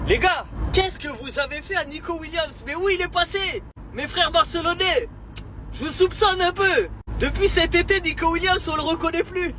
Les gars, qu'est-ce que vous avez fait à Nico Williams? Mais où il est passé? Mes frères barcelonais, je vous soupçonne un peu. Depuis cet été, Nico Williams, on le reconnaît plus.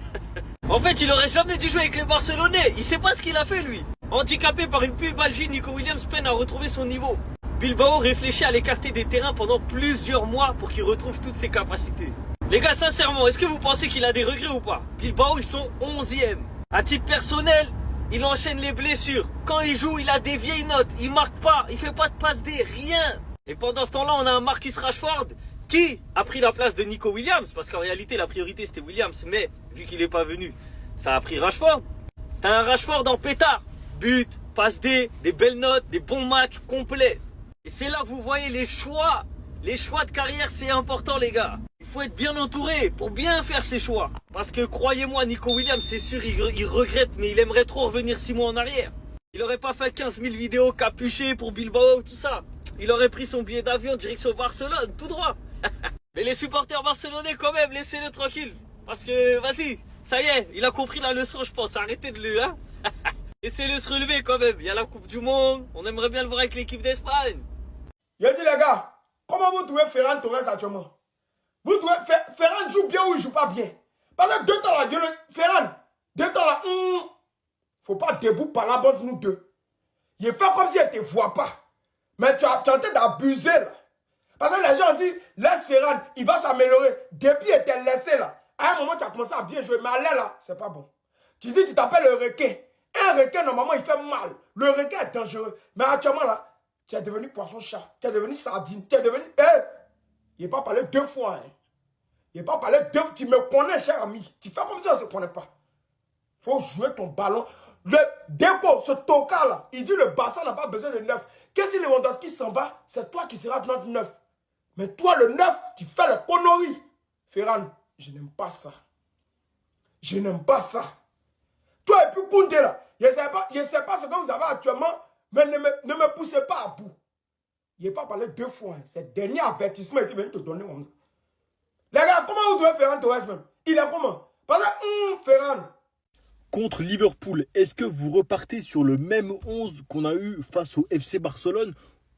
En fait, il aurait jamais dû jouer avec les Barcelonais. Il sait pas ce qu'il a fait, lui. Handicapé par une pubalgie, Nico Williams peine à retrouver son niveau. Bilbao réfléchit à l'écarter des terrains pendant plusieurs mois pour qu'il retrouve toutes ses capacités. Les gars, sincèrement, est-ce que vous pensez qu'il a des regrets ou pas? Bilbao, ils sont 11e. À titre personnel, il enchaîne les blessures. Quand il joue, il a des vieilles notes. Il marque pas, il fait pas de passe D, rien. Et pendant ce temps-là, on a un Marcus Rashford qui a pris la place de Nico Williams. Parce qu'en réalité, la priorité, c'était Williams. Mais vu qu'il n'est pas venu, ça a pris Rashford. T'as un Rashford en pétard. But, passe D, des belles notes, des bons matchs complets. Et c'est là que vous voyez les choix. Les choix de carrière, c'est important, les gars. Il faut être bien entouré pour bien faire ses choix. Parce que croyez-moi, Nico Williams, c'est sûr, il regrette, mais il aimerait trop revenir 6 mois en arrière. Il aurait pas fait 15 000 vidéos capuchées pour Bilbao, tout ça. Il aurait pris son billet d'avion direction Barcelone, tout droit. Mais les supporters barcelonais, quand même, laissez-le tranquille. Parce que, vas-y, ça y est, il a compris la leçon, je pense. Arrêtez de le, hein. Laissez-le se relever quand même. Il y a la Coupe du Monde. On aimerait bien le voir avec l'équipe d'Espagne. Je dis les gars, comment vous trouvez Ferran Torres actuellement? Vous trouvez Ferran joue bien ou il joue pas bien? Parce que 2 temps là, Ferran, 2 temps là, faut pas debout par la bande nous deux. Il fait comme si elle te voit pas. Mais tu es en train d'abuser là. Parce que les gens disent, laisse Ferran, il va s'améliorer. Depuis il était laissé là. À un moment tu as commencé à bien jouer, mais aller là, c'est pas bon. Tu dis, tu t'appelles le requin. Un requin, normalement, il fait mal. Le requin est dangereux. Mais actuellement là, tu es devenu poisson-chat. Tu es devenu sardine. Tu es devenu... il n'est pas parlé 2 fois. Hein. Il n'est pas parlé 2 fois. Tu me connais, cher ami. Tu fais comme ça, on ne se connaît pas. Il faut jouer ton ballon. Le Déco, ce tocard là, il dit le Barça n'a pas besoin de 9. Qu'est-ce que si Lewandowski s'en va? C'est toi qui seras notre 9. Mais toi, le 9, tu fais le connerie. Ferran, je n'aime pas ça. Je n'aime pas ça. Toi et puis Koundé là, je ne sais pas ce que vous avez actuellement. Mais ne me poussez pas à bout. Il n'est pas parlé 2 fois. Hein. C'est le dernier avertissement ici venu te donner comme ça. Les gars, comment vous trouvez Ferran Torres même? Il est comment? Parce que, Ferran. Contre Liverpool, est-ce que vous repartez sur le même 11 qu'on a eu face au FC Barcelone?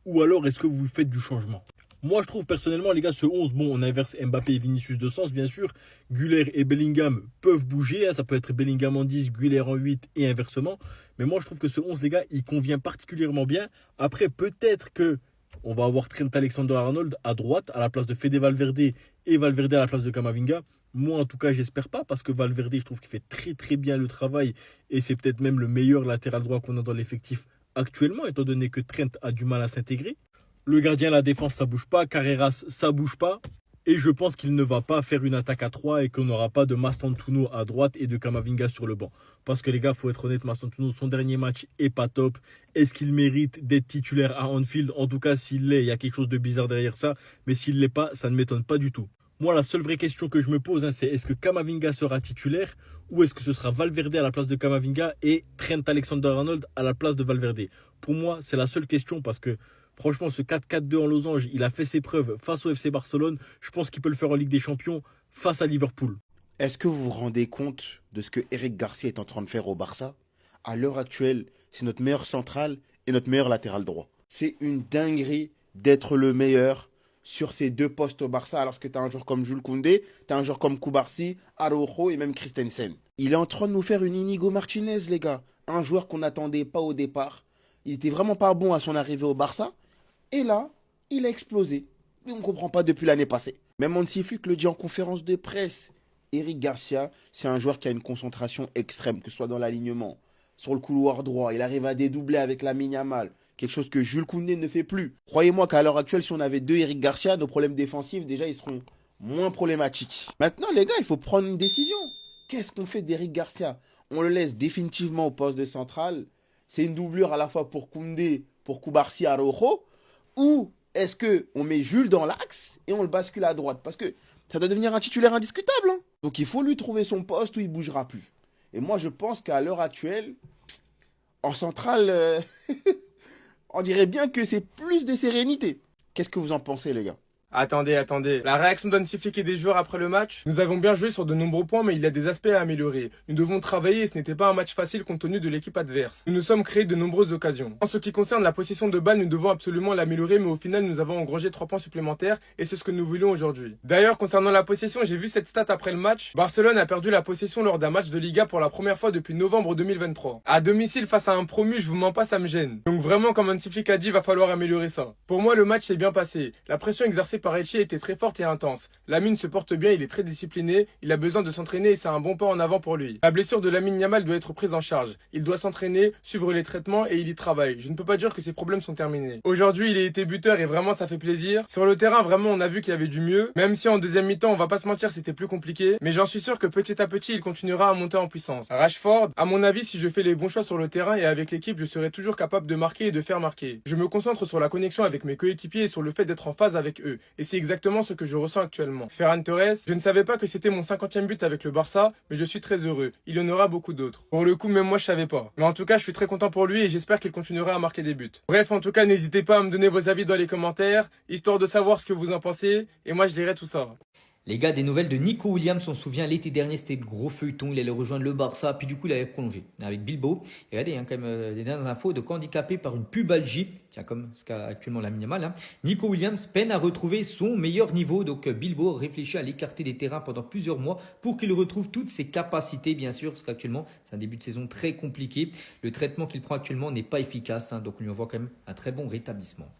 Ou alors est-ce que vous faites du changement? Moi, je trouve personnellement, les gars, ce 11, bon, on inverse Mbappé et Vinicius de sens, bien sûr. Güler et Bellingham peuvent bouger. Hein, ça peut être Bellingham en 10, Güler en 8 et inversement. Mais moi, je trouve que ce 11, les gars, il convient particulièrement bien. Après, peut-être que on va avoir Trent Alexander-Arnold à droite, à la place de Fede Valverde et Valverde à la place de Camavinga. Moi, en tout cas, j'espère pas, parce que Valverde, je trouve qu'il fait très très bien le travail. Et c'est peut-être même le meilleur latéral droit qu'on a dans l'effectif actuellement, étant donné que Trent a du mal à s'intégrer. Le gardien, la défense, ça bouge pas. Carreras, ça bouge pas. Et je pense qu'il ne va pas faire une attaque à 3 et qu'on n'aura pas de Mastantuono à droite et de Camavinga sur le banc. Parce que les gars, faut être honnête, Mastantuono, son dernier match est pas top. Est-ce qu'il mérite d'être titulaire à Anfield? En tout cas, s'il l'est, il y a quelque chose de bizarre derrière ça. Mais s'il l'est pas, ça ne m'étonne pas du tout. Moi, la seule vraie question que je me pose, c'est est-ce que Camavinga sera titulaire ou est-ce que ce sera Valverde à la place de Camavinga et Trent Alexander-Arnold à la place de Valverde? Pour moi, c'est la seule question parce que franchement, ce 4-4-2 en losange, il a fait ses preuves face au FC Barcelone. Je pense qu'il peut le faire en Ligue des Champions face à Liverpool. Est-ce que vous vous rendez compte de ce que Eric Garcia est en train de faire au Barça? À l'heure actuelle, c'est notre meilleur central et notre meilleur latéral droit. C'est une dinguerie d'être le meilleur sur ces 2 postes au Barça, alors que tu as un joueur comme Jules Koundé, tu as un joueur comme Koubarsi, Araujo et même Christensen. Il est en train de nous faire une Inigo Martinez, les gars. Un joueur qu'on n'attendait pas au départ. Il était vraiment pas bon à son arrivée au Barça. Et là, il a explosé. Mais on ne comprend pas depuis l'année passée. Même Hansi Flick le dit en conférence de presse. Eric Garcia, c'est un joueur qui a une concentration extrême, que ce soit dans l'alignement, sur le couloir droit. Il arrive à dédoubler avec Lamine Yamal. Quelque chose que Jules Koundé ne fait plus. Croyez-moi qu'à l'heure actuelle, si on avait 2 Eric Garcia, nos problèmes défensifs, déjà, ils seront moins problématiques. Maintenant, les gars, il faut prendre une décision. Qu'est-ce qu'on fait d'Eric Garcia? On le laisse définitivement au poste de central. C'est une doublure à la fois pour Koundé, pour Koubarsi, Araujo. Ou est-ce qu'on met Jules dans l'axe et on le bascule à droite? Parce que ça doit devenir un titulaire indiscutable. Hein. Donc il faut lui trouver son poste où il ne bougera plus. Et moi, je pense qu'à l'heure actuelle, en centrale... on dirait bien que c'est plus de sérénité. Qu'est-ce que vous en pensez, les gars? Attendez. La réaction d'Hansi Flick et des joueurs après le match? Nous avons bien joué sur de nombreux points, mais il y a des aspects à améliorer. Nous devons travailler et ce n'était pas un match facile compte tenu de l'équipe adverse. Nous nous sommes créés de nombreuses occasions. En ce qui concerne la possession de balle, nous devons absolument l'améliorer, mais au final, nous avons engrangé 3 points supplémentaires et c'est ce que nous voulions aujourd'hui. D'ailleurs, concernant la possession, j'ai vu cette stat après le match. Barcelone a perdu la possession lors d'un match de Liga pour la première fois depuis novembre 2023. À domicile face à un promu, je vous mens pas, ça me gêne. Donc vraiment, comme Hansi Flick a dit, il va falloir améliorer ça. Pour moi, le match s'est bien passé. La pression exercée par Etche était très forte et intense. Lamine se porte bien, il est très discipliné, il a besoin de s'entraîner et c'est un bon pas en avant pour lui. La blessure de Lamine Yamal doit être prise en charge. Il doit s'entraîner, suivre les traitements et il y travaille. Je ne peux pas dire que ses problèmes sont terminés. Aujourd'hui, il a été buteur et vraiment ça fait plaisir. Sur le terrain, vraiment, on a vu qu'il y avait du mieux. Même si en deuxième mi-temps, on va pas se mentir, c'était plus compliqué. Mais j'en suis sûr que petit à petit, il continuera à monter en puissance. Rashford, à mon avis, si je fais les bons choix sur le terrain et avec l'équipe, je serai toujours capable de marquer et de faire marquer. Je me concentre sur la connexion avec mes coéquipiers et sur le fait d'être en phase avec eux. Et c'est exactement ce que je ressens actuellement. Ferran Torres, je ne savais pas que c'était mon 50e but avec le Barça, mais je suis très heureux. Il y en aura beaucoup d'autres. Pour le coup, même moi, je savais pas. Mais en tout cas, je suis très content pour lui et j'espère qu'il continuera à marquer des buts. Bref, en tout cas, n'hésitez pas à me donner vos avis dans les commentaires, histoire de savoir ce que vous en pensez, et moi, je dirai tout ça. Les gars, des nouvelles de Nico Williams, on se souvient, l'été dernier, c'était le gros feuilleton, il allait rejoindre le Barça, puis du coup, il avait prolongé avec Bilbao. Et regardez, quand même, des dernières infos de quoi handicapé par une pubalgie, tiens, comme ce qu'a actuellement Lamine Yamal. Nico Williams peine à retrouver son meilleur niveau, donc Bilbao réfléchit à l'écarter des terrains pendant plusieurs mois pour qu'il retrouve toutes ses capacités, bien sûr, parce qu'actuellement, c'est un début de saison très compliqué. Le traitement qu'il prend actuellement n'est pas efficace, donc on lui envoie quand même un très bon rétablissement.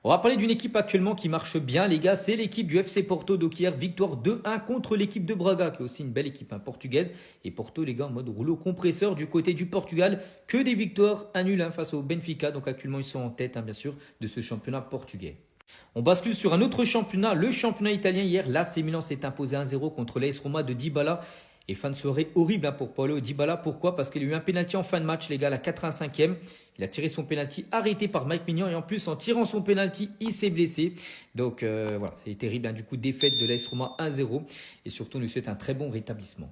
On va parler d'une équipe actuellement qui marche bien, les gars. C'est l'équipe du FC Porto. Donc hier, victoire 2-1 contre l'équipe de Braga, qui est aussi une belle équipe portugaise. Et Porto, les gars, en mode rouleau compresseur du côté du Portugal. Que des victoires, un nul face au Benfica. Donc actuellement, ils sont en tête, bien sûr, de ce championnat portugais. On bascule sur un autre championnat, le championnat italien. Hier, l'AC Milan s'est imposé 1-0 contre l'AS Roma de Dybala. Et fin de soirée horrible pour Paulo Dybala. Pourquoi? Parce qu'il a eu un pénalty en fin de match, les gars, à la 85e. Il a tiré son pénalty arrêté par Mike Maignan. Et en plus, en tirant son pénalty, il s'est blessé. Donc voilà, c'est terrible. Du coup, défaite de l'AS Roma 1-0. Et surtout, on lui souhaite un très bon rétablissement.